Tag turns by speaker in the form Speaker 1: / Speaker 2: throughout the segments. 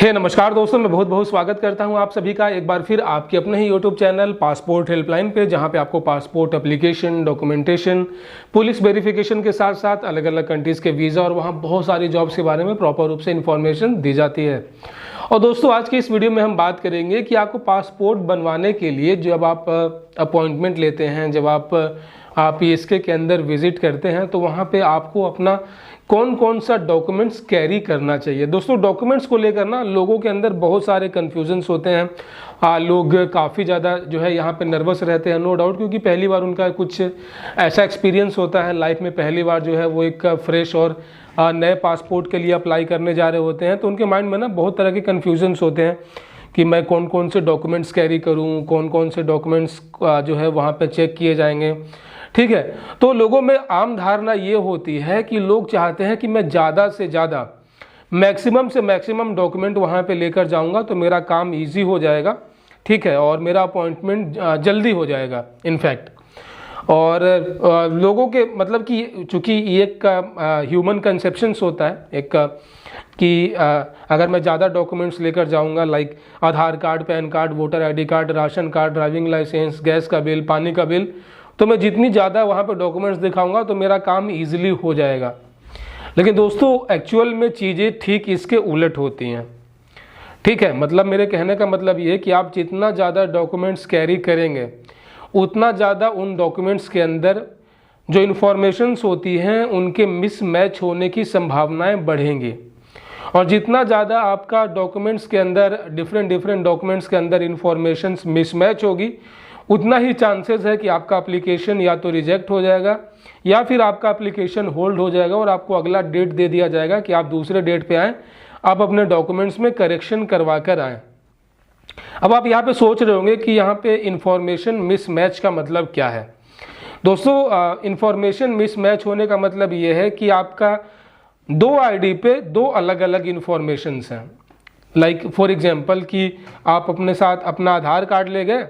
Speaker 1: नमस्कार दोस्तों, मैं बहुत बहुत स्वागत करता हूं आप सभी का एक बार फिर आपके अपने ही यूट्यूब चैनल पासपोर्ट हेल्पलाइन पे, जहां पे आपको passport application, documentation, police verification के साथ साथ अलग अलग कंट्रीज़ के वीज़ा और वहां बहुत सारी जॉब्स के बारे में प्रॉपर रूप से इन्फॉर्मेशन दी जाती है। और दोस्तों, आज की इस वीडियो में हम बात करेंगे कि आपको पासपोर्ट बनवाने के लिए जब आप अपॉइंटमेंट लेते हैं, जब आप PSK के अंदर विजिट करते हैं, तो वहाँ पे आपको अपना कौन कौन सा डॉक्यूमेंट्स कैरी करना चाहिए। दोस्तों, डॉक्यूमेंट्स को लेकर ना लोगों के अंदर बहुत सारे कन्फ्यूजन्स होते हैं। लोग काफ़ी ज़्यादा जो है यहाँ पे नर्वस रहते हैं, नो डाउट, क्योंकि पहली बार उनका कुछ ऐसा एक्सपीरियंस होता है लाइफ में। पहली बार जो है वो एक फ्रेश और नए पासपोर्ट के लिए अप्लाई करने जा रहे होते हैं, तो उनके माइंड में ना बहुत तरह के कन्फ्यूजन्स होते हैं कि मैं कौन कौन से डॉक्यूमेंट्स कैरी करूँ, कौन कौन से डॉक्यूमेंट्स जो है वहाँ पर चेक किए जाएंगे। ठीक है, तो लोगों में आम धारणा ये होती है कि लोग चाहते हैं कि मैं ज़्यादा से ज़्यादा, मैक्सिमम से मैक्सिमम डॉक्यूमेंट वहाँ पे लेकर जाऊँगा तो मेरा काम इजी हो जाएगा। ठीक है, और मेरा अपॉइंटमेंट जल्दी हो जाएगा इनफैक्ट। और लोगों के मतलब कि चूँकि ये एक ह्यूमन कंसेप्शंस होता है एक कि अगर मैं ज़्यादा डॉक्यूमेंट्स लेकर जाऊँगा, like Aadhaar card, pan card, voter ID card, ration card, driving licence, gas का बिल, पानी का बिल, तो मैं जितनी ज़्यादा वहाँ पे डॉक्यूमेंट्स दिखाऊंगा तो मेरा काम इजीली हो जाएगा। लेकिन दोस्तों, एक्चुअल में चीज़ें ठीक इसके उलट होती हैं। ठीक है, मतलब मेरे कहने का मतलब ये है कि आप जितना ज़्यादा डॉक्यूमेंट्स कैरी करेंगे, उतना ज़्यादा उन डॉक्यूमेंट्स के अंदर जो इन्फॉर्मेशंस होती हैं उनके मिसमैच होने की संभावनाएँ बढ़ेंगी। और जितना ज़्यादा आपका डॉक्यूमेंट्स के अंदर डिफरेंट डॉक्यूमेंट्स के अंदर इन्फॉर्मेशंस मिसमैच होगी, उतना ही चांसेस है कि आपका एप्लीकेशन या तो रिजेक्ट हो जाएगा या फिर आपका एप्लीकेशन होल्ड हो जाएगा और आपको अगला डेट दे दिया जाएगा कि आप दूसरे डेट पे आएँ, आप अपने डॉक्यूमेंट्स में करेक्शन करवा कर आएँ। अब आप यहाँ पे सोच रहे होंगे कि यहाँ पे इंफॉर्मेशन मिसमैच का मतलब क्या है। दोस्तों, इंफॉर्मेशन मिसमैच होने का मतलब ये है कि आपका दो ID पे दो अलग अलग इंफॉर्मेशंस हैं। लाइक फॉर एग्जाम्पल कि आप अपने साथ अपना आधार कार्ड ले गए,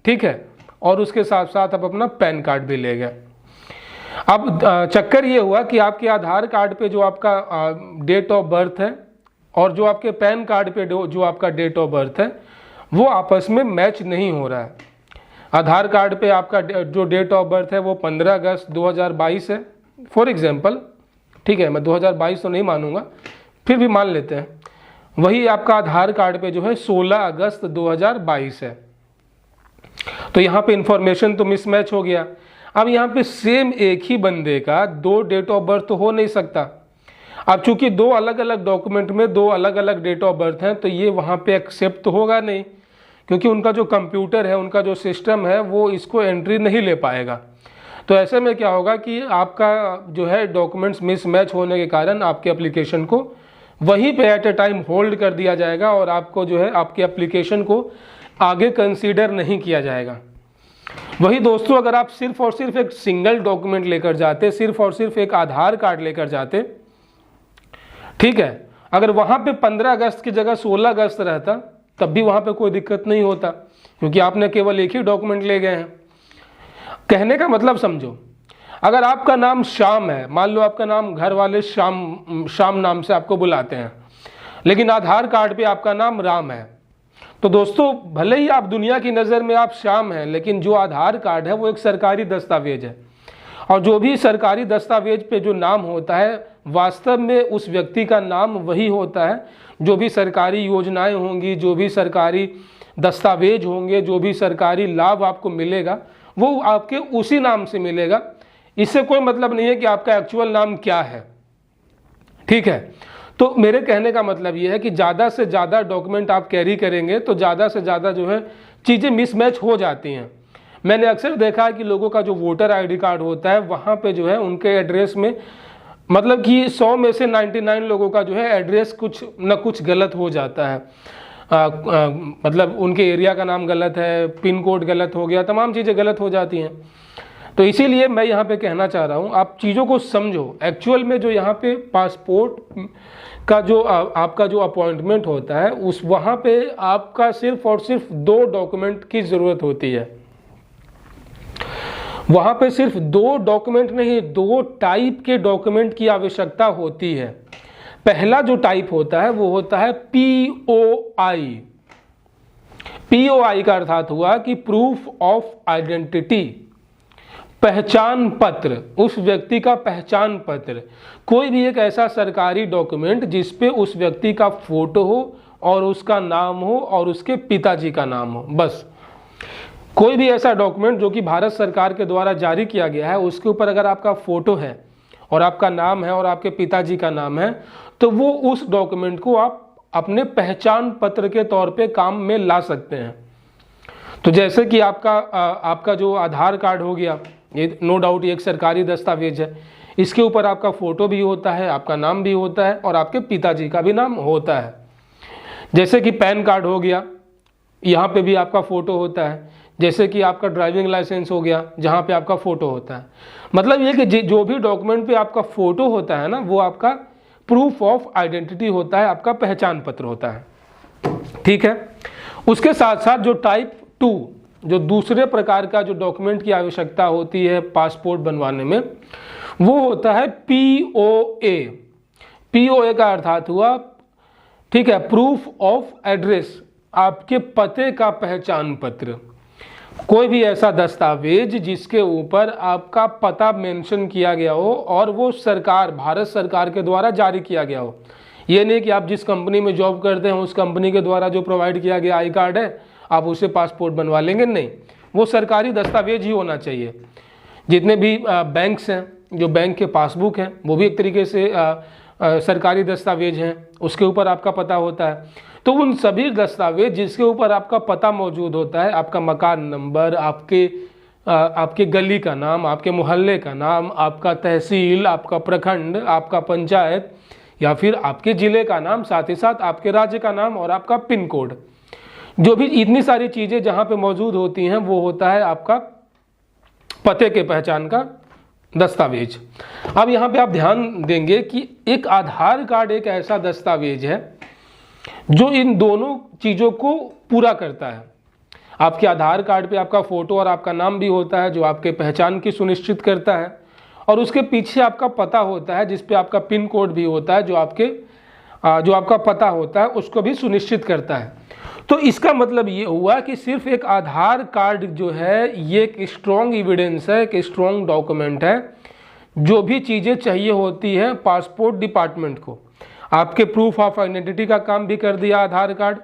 Speaker 1: ठीक है, और उसके साथ साथ आप अपना पैन कार्ड भी ले गए। अब चक्कर ये हुआ कि आपके आधार कार्ड पे जो आपका डेट ऑफ बर्थ है और जो आपके पैन कार्ड पे जो आपका डेट ऑफ बर्थ है वो आपस में मैच नहीं हो रहा है। आधार कार्ड पे आपका जो डेट ऑफ बर्थ है वो 15 अगस्त 2022 है, फॉर एग्जांपल। ठीक है, मैं 2022 तो नहीं मानूंगा, फिर भी मान लेते हैं। वही आपका आधार कार्ड पे जो है 16 अगस्त 2022 है। तो यहाँ पे इंफॉर्मेशन तो मिसमैच हो गया। अब यहाँ पे सेम एक ही बंदे का दो डेट ऑफ बर्थ तो हो नहीं सकता। अब चूंकि दो अलग अलग डॉक्यूमेंट में दो अलग अलग डेट ऑफ बर्थ हैं, तो ये वहाँ पे एक्सेप्ट तो होगा नहीं, क्योंकि उनका जो कंप्यूटर है, उनका जो सिस्टम है, वो इसको एंट्री नहीं ले पाएगा। तो ऐसे में क्या होगा कि आपका जो है डॉक्यूमेंट्स मिसमैच होने के कारण आपके एप्लीकेशन को वहीं पे एट ए टाइम होल्ड कर दिया जाएगा और आपको जो है आपके एप्लीकेशन को आगे कंसीडर नहीं किया जाएगा। वही दोस्तों, अगर आप सिर्फ और सिर्फ एक सिंगल डॉक्यूमेंट लेकर जाते, सिर्फ और सिर्फ एक आधार कार्ड लेकर जाते, ठीक है, अगर वहां पे 15 अगस्त की जगह 16 अगस्त रहता तब भी वहां पे कोई दिक्कत नहीं होता, क्योंकि आपने केवल एक ही डॉक्यूमेंट ले गए हैं। कहने का समझो, अगर आपका नाम श्याम है, मान लो आपका नाम घर वाले श्याम नाम से आपको बुलाते हैं, लेकिन आधार कार्ड पे आपका नाम राम है, तो दोस्तों भले ही आप दुनिया की नज़र में आप श्याम हैं, लेकिन जो आधार कार्ड है वो एक सरकारी दस्तावेज है। और जो भी सरकारी दस्तावेज पे जो नाम होता है, वास्तव में उस व्यक्ति का नाम वही होता है। जो भी सरकारी योजनाएं होंगी, जो भी सरकारी दस्तावेज होंगे, जो भी सरकारी लाभ आपको मिलेगा, वो आपके उसी नाम से मिलेगा। इससे कोई मतलब नहीं है कि आपका एक्चुअल नाम क्या है। ठीक है, तो मेरे कहने का मतलब ये है कि ज़्यादा से ज़्यादा डॉक्यूमेंट आप कैरी करेंगे तो ज़्यादा से ज़्यादा जो है चीज़ें मिसमैच हो जाती हैं। मैंने अक्सर देखा है कि लोगों का जो वोटर ID कार्ड होता है, वहाँ पे जो है उनके एड्रेस में मतलब कि 100 में से 99 लोगों का जो है एड्रेस कुछ न कुछ गलत हो जाता है। मतलब उनके एरिया का नाम गलत है, पिन कोड गलत हो गया, तमाम चीज़ें गलत हो जाती हैं। तो इसीलिए मैं यहाँ पे कहना चाह रहा हूँ, आप चीज़ों को समझो। एक्चुअल में जो यहाँ पे पासपोर्ट का जो आपका जो अपॉइंटमेंट होता है, उस वहाँ पे आपका सिर्फ और सिर्फ दो डॉक्यूमेंट की ज़रूरत होती है। वहाँ पे सिर्फ दो डॉक्यूमेंट नहीं, दो टाइप के डॉक्यूमेंट की आवश्यकता होती है। पहला जो टाइप होता है वो होता है POI। POI का अर्थात हुआ कि प्रूफ ऑफ आइडेंटिटी, पहचान पत्र, उस व्यक्ति का पहचान पत्र। कोई भी एक ऐसा सरकारी डॉक्यूमेंट जिस पे उस व्यक्ति का फोटो हो और उसका नाम हो और उसके पिताजी का नाम हो, बस। कोई भी ऐसा डॉक्यूमेंट जो कि भारत सरकार के द्वारा जारी किया गया है, उसके ऊपर अगर आपका फोटो है और आपका नाम है और आपके पिताजी का नाम है, तो वो उस डॉक्यूमेंट को आप अपने पहचान पत्र के तौर पे काम में ला सकते हैं। तो जैसे कि आपका जो आधार कार्ड हो गया, ये नो डाउट ये एक सरकारी दस्तावेज है, इसके ऊपर आपका फोटो भी होता है, आपका नाम भी होता है और आपके पिताजी का भी नाम होता है। जैसे कि पैन कार्ड हो गया, यहाँ पे भी आपका फोटो होता है। जैसे कि आपका ड्राइविंग लाइसेंस हो गया, जहाँ पे आपका फोटो होता है। मतलब ये कि जो भी डॉक्यूमेंट पे आपका फोटो होता है ना, वो आपका प्रूफ ऑफ आइडेंटिटी होता है, आपका पहचान पत्र होता है। ठीक है। उसके साथ साथ जो टाइप 2, जो दूसरे प्रकार का जो डॉक्यूमेंट की आवश्यकता होती है पासपोर्ट बनवाने में, वो होता है POA। POA का अर्थात हुआ, ठीक है, प्रूफ ऑफ एड्रेस, आपके पते का पहचान पत्र। कोई भी ऐसा दस्तावेज जिसके ऊपर आपका पता मेंशन किया गया हो और वो सरकार, भारत सरकार के द्वारा जारी किया गया हो। ये नहीं कि आप जिस कंपनी में जॉब करते हैं उस कंपनी के द्वारा जो प्रोवाइड किया गया आई कार्ड है आप उसे पासपोर्ट बनवा लेंगे, नहीं, वो सरकारी दस्तावेज ही होना चाहिए। जितने भी बैंक्स हैं, जो बैंक के पासबुक हैं, वो भी एक तरीके से सरकारी दस्तावेज हैं, उसके ऊपर आपका पता होता है। तो उन सभी दस्तावेज जिसके ऊपर आपका पता मौजूद होता है, आपका मकान नंबर, आपके गली का नाम, आपके मोहल्ले का नाम, आपका तहसील, आपका प्रखंड, आपका पंचायत या फिर आपके ज़िले का नाम, साथ ही साथ आपके राज्य का नाम और आपका पिन कोड, जो भी इतनी सारी चीज़ें जहाँ पे मौजूद होती हैं, वो होता है आपका पते के पहचान का दस्तावेज। अब यहाँ पे आप ध्यान देंगे कि एक आधार कार्ड एक ऐसा दस्तावेज है जो इन दोनों चीज़ों को पूरा करता है। आपके आधार कार्ड पे आपका फ़ोटो और आपका नाम भी होता है, जो आपके पहचान की सुनिश्चित करता है, और उसके पीछे आपका पता होता है, जिस पे आपका पिन कोड भी होता है, जो आपका पता होता है उसको भी सुनिश्चित करता है। तो इसका मतलब ये हुआ कि सिर्फ एक आधार कार्ड जो है ये एक स्ट्रॉन्ग एविडेंस है, एक स्ट्रॉन्ग डॉक्यूमेंट है। जो भी चीज़ें चाहिए होती है पासपोर्ट डिपार्टमेंट को, आपके प्रूफ ऑफ आइडेंटिटी का काम भी कर दिया आधार कार्ड,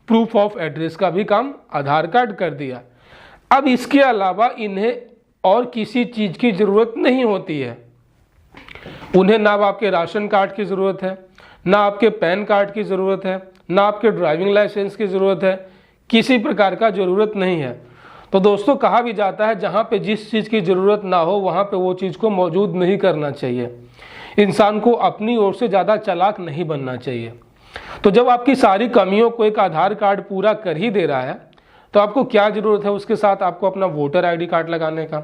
Speaker 1: प्रूफ ऑफ एड्रेस का भी काम आधार कार्ड कर दिया। अब इसके अलावा इन्हें और किसी चीज़ की ज़रूरत नहीं होती है। उन्हें ना आपके राशन कार्ड की ज़रूरत है, ना आपके पैन कार्ड की ज़रूरत है, ना आपके ड्राइविंग लाइसेंस की ज़रूरत है, किसी प्रकार का ज़रूरत नहीं है। तो दोस्तों कहा भी जाता है जहाँ पे जिस चीज़ की ज़रूरत ना हो वहाँ पे वो चीज़ को मौजूद नहीं करना चाहिए। इंसान को अपनी ओर से ज़्यादा चालाक नहीं बनना चाहिए। तो जब आपकी सारी कमियों को एक आधार कार्ड पूरा कर ही दे रहा है, तो आपको क्या ज़रूरत है उसके साथ आपको अपना वोटर आईडी कार्ड लगाने का,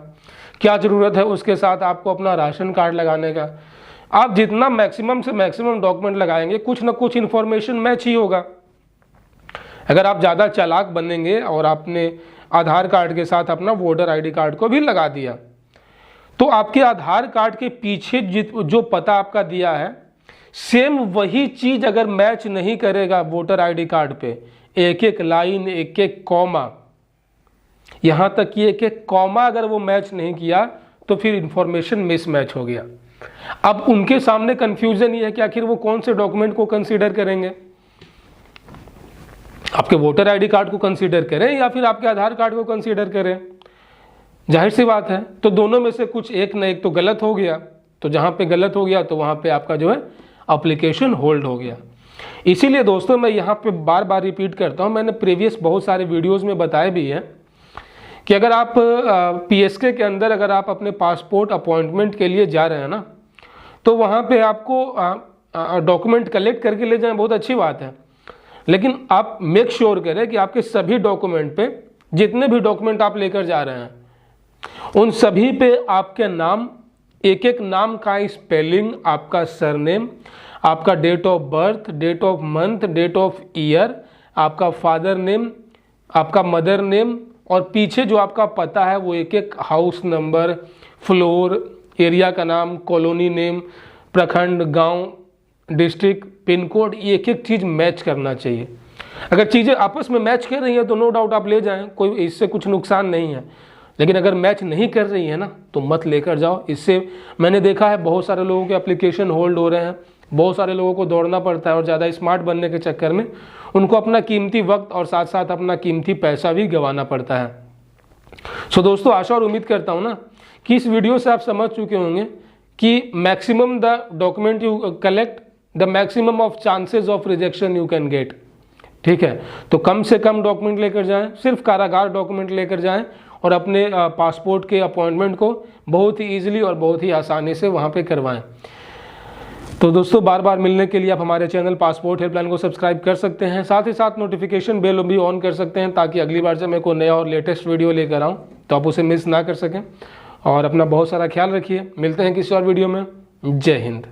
Speaker 1: क्या ज़रूरत है उसके साथ आपको अपना राशन कार्ड लगाने का। आप जितना मैक्सिमम से मैक्सिमम डॉक्यूमेंट लगाएंगे, कुछ ना कुछ इन्फॉर्मेशन मैच ही होगा। अगर आप ज़्यादा चालाक बनेंगे और आपने आधार कार्ड के साथ अपना वोटर आईडी कार्ड को भी लगा दिया, तो आपके आधार कार्ड के पीछे जो पता आपका दिया है, सेम वही चीज़ अगर मैच नहीं करेगा वोटर आईडी कार्ड पे, एक एक लाइन, एक एक कॉमा, यहाँ तक कि एक एक कॉमा अगर वो मैच नहीं किया तो फिर इंफॉर्मेशन मिसमैच हो गया। अब उनके सामने कंफ्यूजन ये है कि आखिर वो कौन से डॉक्यूमेंट को कंसीडर करेंगे, आपके वोटर आईडी कार्ड को कंसीडर करें या फिर आपके आधार कार्ड को कंसीडर करें। जाहिर सी बात है, तो दोनों में से कुछ एक न एक तो गलत हो गया। तो जहाँ पे गलत हो गया तो वहाँ पे आपका जो है एप्लीकेशन होल्ड हो गया। इसीलिए दोस्तों मैं यहाँ पे बार बार रिपीट करता हूँ, मैंने प्रीवियस बहुत सारे वीडियोज़ में बताया भी है कि अगर आप PSK के अंदर अगर आप अपने पासपोर्ट अपॉइंटमेंट के लिए जा रहे हैं ना, तो वहाँ पे आपको डॉक्यूमेंट कलेक्ट करके ले जाएं, बहुत अच्छी बात है, लेकिन आप मेक श्योर करें कि आपके सभी डॉक्यूमेंट पे, जितने भी डॉक्यूमेंट आप लेकर जा रहे हैं, उन सभी पे आपके नाम, एक एक नाम का स्पेलिंग, आपका सरनेम, आपका date of birth, date of month, date of year, आपका फादर नेम, आपका मदर नेम, और पीछे जो आपका पता है वो एक एक हाउस नंबर, फ्लोर, एरिया का नाम, कॉलोनी नेम, प्रखंड, गांव, डिस्ट्रिक्ट, पिन कोड, एक एक चीज़ मैच करना चाहिए। अगर चीज़ें आपस में मैच कर रही हैं तो नो डाउट आप ले जाएं, कोई इससे कुछ नुकसान नहीं है। लेकिन अगर मैच नहीं कर रही है ना तो मत लेकर जाओ। इससे मैंने देखा है बहुत सारे लोगों के एप्लीकेशन होल्ड हो रहे हैं, बहुत सारे लोगों को दौड़ना पड़ता है और ज़्यादा स्मार्ट बनने के चक्कर में उनको अपना कीमती वक्त और साथ साथ अपना कीमती पैसा भी गंवाना पड़ता है। सो दोस्तों, आशा और उम्मीद करता हूँ ना कि इस वीडियो से आप समझ चुके होंगे कि maximum the document you collect, the maximum of chances of rejection you can get. ठीक है, तो कम से कम डॉक्यूमेंट लेकर जाएं, सिर्फ कारागार डॉक्यूमेंट लेकर जाएं और अपने पासपोर्ट के अपॉइंटमेंट को बहुत ही ईजिली और बहुत ही आसानी से वहाँ पे करवाएं। तो दोस्तों, बार बार मिलने के लिए आप हमारे चैनल पासपोर्ट हेल्पलाइन को सब्सक्राइब कर सकते हैं, साथ ही साथ नोटिफिकेशन बेल भी ऑन कर सकते हैं ताकि अगली बार जब मैं कोई नया और लेटेस्ट वीडियो लेकर आऊँ तो आप उसे मिस ना कर सकें। और अपना बहुत सारा ख्याल रखिए। मिलते हैं किसी और वीडियो में। जय हिंद।